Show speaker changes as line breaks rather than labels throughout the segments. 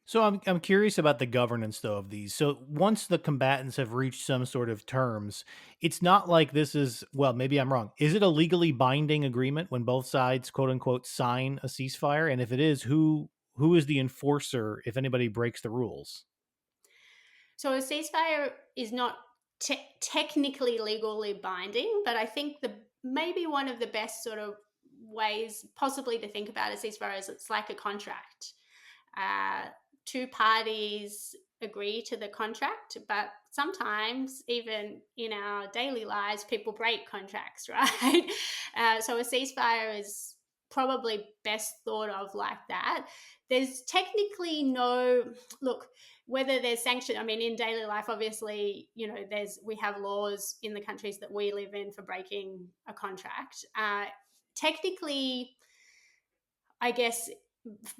So I'm curious about the governance though of these. So once the combatants have reached some sort of terms, it's not like this is, well, maybe I'm wrong. Is it a legally binding agreement when both sides quote unquote sign a ceasefire? And if it is, who is the enforcer if anybody breaks the rules?
So a ceasefire is not technically legally binding, but I think the maybe one of the best sort of ways possibly to think about a ceasefire is it's like a contract. Uh, Two parties agree to the contract, but sometimes even in our daily lives, people break contracts, right? So a ceasefire is probably best thought of like that. There's technically no look whether there's sanction. I mean, in daily life, obviously, we have laws in the countries that we live in for breaking a contract. Technically, I guess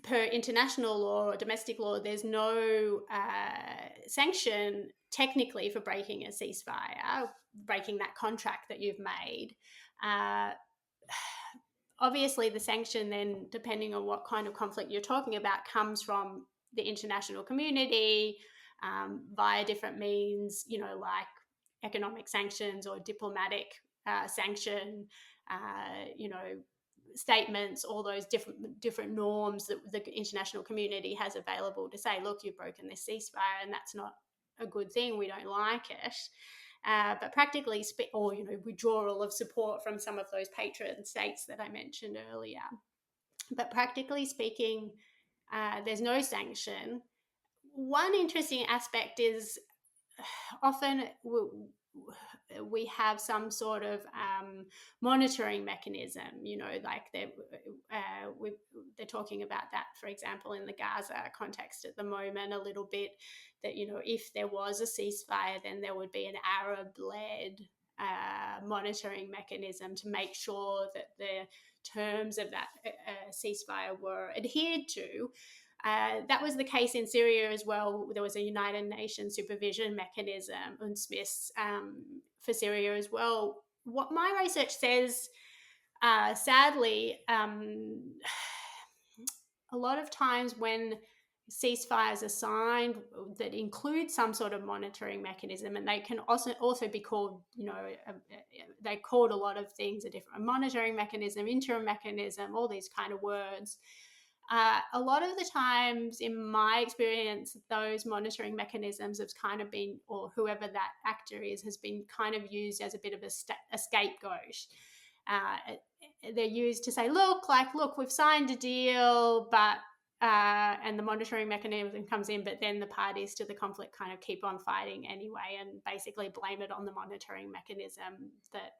per international law or domestic law, there's no sanction technically for breaking a ceasefire, breaking that contract that you've made. Uh, Obviously, the sanction then, depending on what kind of conflict you're talking about, comes from the international community via different means, like economic sanctions or diplomatic sanction, statements, all those different norms that the international community has available to say, look, you've broken this ceasefire, and that's not a good thing. We don't like it. But practically, or withdrawal of support from some of those patron states that I mentioned earlier. But practically speaking, there's no sanction. One interesting aspect is often we have some sort of monitoring mechanism, like they're talking about that, for example, in the Gaza context at the moment a little bit, that, if there was a ceasefire, then there would be an Arab-led monitoring mechanism to make sure that the terms of that ceasefire were adhered to. That was the case in Syria as well. There was a United Nations supervision mechanism, UNSMIS, for Syria as well. What my research says, sadly, a lot of times when ceasefires are signed that include some sort of monitoring mechanism, and they can also be called, they called a lot of things a different monitoring mechanism, interim mechanism, all these kind of words. A lot of the times, in my experience, those monitoring mechanisms have kind of been, or whoever that actor is, has been kind of used as a bit of a scapegoat. Uh, they're used to say, look, we've signed a deal, but and the monitoring mechanism comes in, but then the parties to the conflict kind of keep on fighting anyway, and basically blame it on the monitoring mechanism that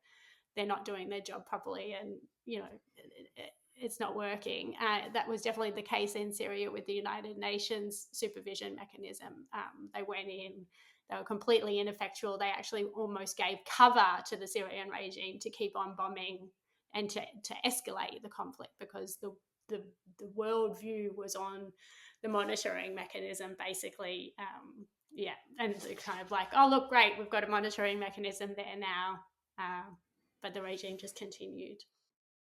they're not doing their job properly, and it's not working. That was definitely the case in Syria with the United Nations supervision mechanism. They went in, they were completely ineffectual. They actually almost gave cover to the Syrian regime to keep on bombing and to escalate the conflict, because the worldview was on the monitoring mechanism, basically. Yeah, and it's kind of like, oh, look, great, we've got a monitoring mechanism there now. Uh, but the regime just continued.